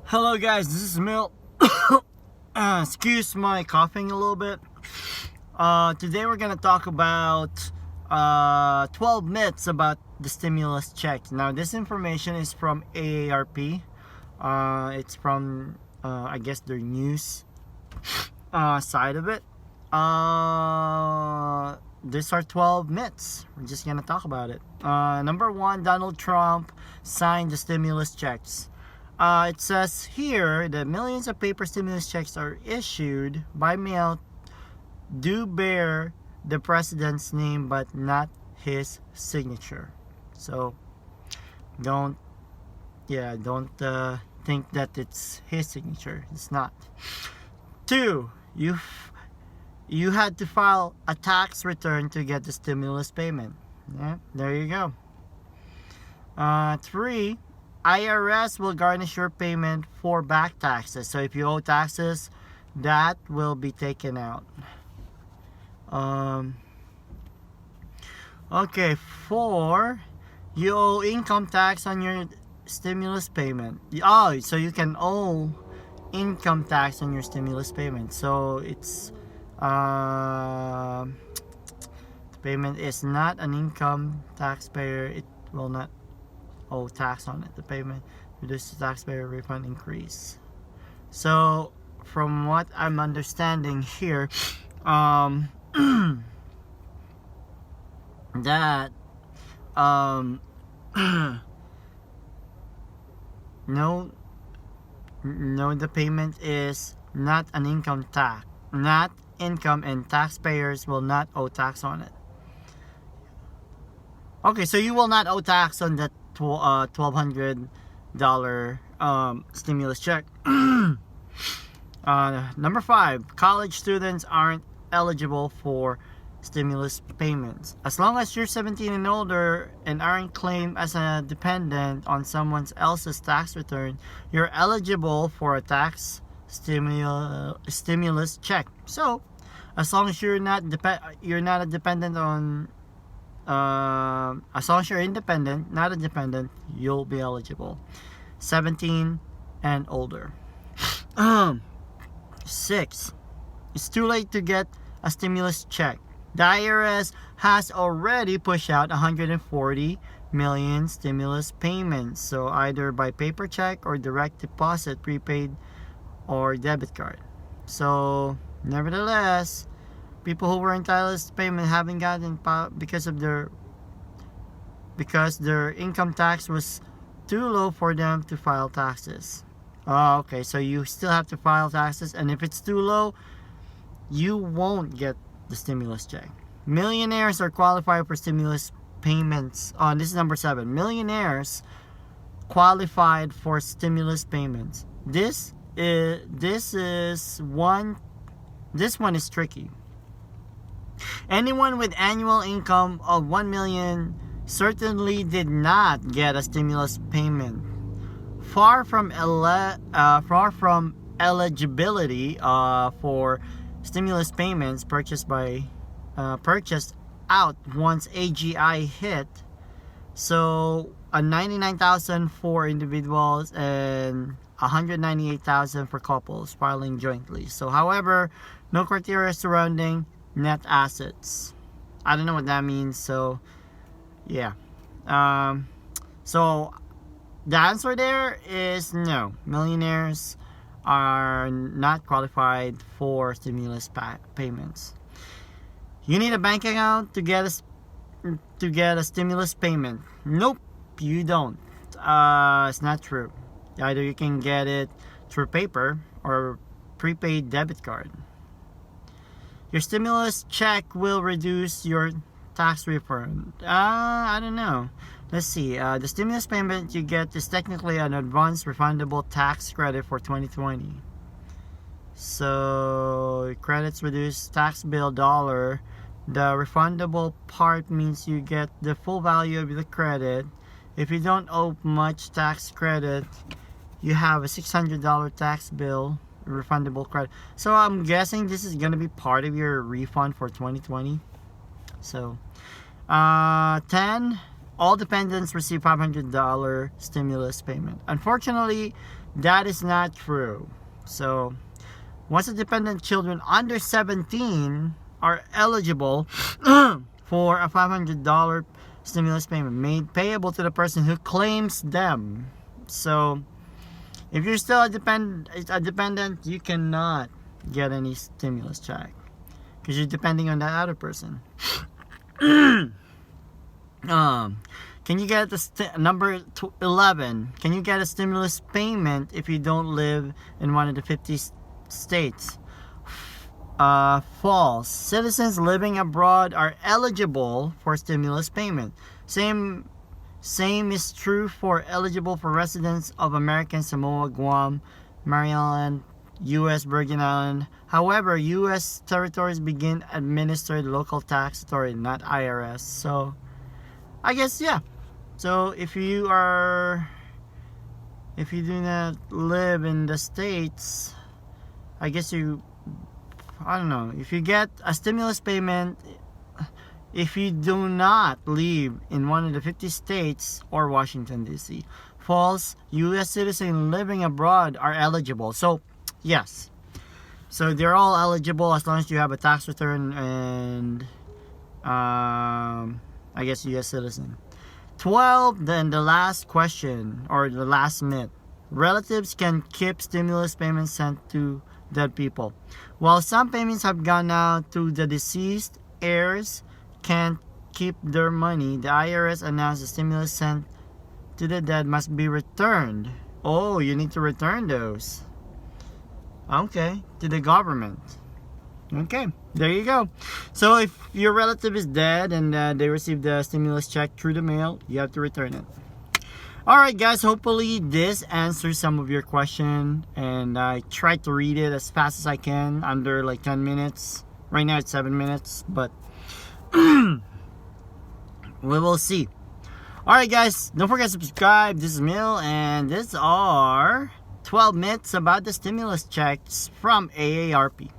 Hello guys, this is Milt. Excuse my coughing a little bit. Today we're gonna talk about 12 myths about the stimulus check. Now this information is from AARP. It's from I guess their news side of it. These are 12 myths. We're just gonna talk about it. Number one, Donald Trump signed the stimulus checks. It says here that millions of paper stimulus checks are issued by mail do bear the president's name but not his signature. So don't think that it's his signature. It's not. Two, you had to file a tax return to get the stimulus payment. Yeah, there you go. Three, IRS will garnish your payment for back taxes. So if you owe taxes, that will be taken out. Okay, 4, you owe income tax on your stimulus payment. Oh, so you can owe income tax on your stimulus payment. So it's the payment is not an income taxpayer. It will not owe tax on it. The payment reduces taxpayer refund increase. So from what I'm understanding here, that no, the payment is not an income tax, not income, and taxpayers will not owe tax on it. Okay, so you will not owe tax on that $1,200 stimulus check. Number 5, college students aren't eligible for stimulus payments. As long as you're 17 and older and aren't claimed as a dependent on someone else's tax return, you're eligible for a tax stimulus check. So, as long as you're not a dependent on as long as you're independent, not a dependent, you'll be eligible. 17 and older. 6, it's too late to get a stimulus check. The IRS has already pushed out 140 million stimulus payments, so either by paper check or direct deposit, prepaid or debit card. So nevertheless, people who were entitled to payment haven't gotten because their income tax was too low for them to file taxes. Okay, so you still have to file taxes, and if it's too low, you won't get the stimulus check. Millionaires are qualified for stimulus payments. This is number 7. Millionaires qualified for stimulus payments. This one is tricky. Anyone with annual income of 1 million certainly did not get a stimulus payment. Far from eligibility for stimulus payments purchased out once AGI hit. So 99,000 for individuals and 198,000 for couples filing jointly. So however, no criteria surrounding net assets. I don't know what that means, so yeah. So the answer there is no. Millionaires are not qualified for stimulus payments. You need a bank account to get a stimulus payment. Nope, you don't. It's not true. Either you can get it through paper or prepaid debit card. Your stimulus check will reduce your tax refund. I don't know. Let's see. The stimulus payment you get is technically an advance refundable tax credit for 2020. So credits reduce tax bill dollar. The refundable part means you get the full value of the credit. If you don't owe much tax credit, you have a $600 tax bill refundable credit. So I'm guessing this is gonna be part of your refund for 2020. So 10, all dependents receive $500 stimulus payment. Unfortunately, that is not true. So, once the dependent children under 17 are eligible for a $500 stimulus payment made payable to the person who claims them. So, if you're still a dependent, you cannot get any stimulus check because you're depending on that other person. Can you get the number 11? Can you get a stimulus payment if you don't live in one of the 50 states? False. Citizens living abroad are eligible for stimulus payment. Same is true for eligible for residents of American Samoa, Guam, Maryland, U.S. Virgin Island. However, U.S. territories begin administered local tax authority, not IRS. So, I guess yeah. So if you do not live in the States, I guess I don't know, if you get a stimulus payment, if you do not live in one of the 50 states or Washington, D.C. False. U.S. citizens living abroad are eligible. So, yes. So they're all eligible as long as you have a tax return and, I guess, U.S. citizen. 12, then the last question, or the last myth. Relatives can keep stimulus payments sent to dead people. While some payments have gone out to the deceased, heirs can't keep their money. The IRS announced the stimulus sent to the dead must be returned. Oh, you need to return those. Okay, to the government. Okay, there you go. So if your relative is dead and they received the stimulus check through the mail, you have to return it. Alright guys, hopefully this answers some of your question, and I tried to read it as fast as I can, under like 10 minutes. Right now it's 7 minutes, but we will see. Alright guys, don't forget to subscribe. This is Mil, and these are 12 myths about the stimulus checks from AARP.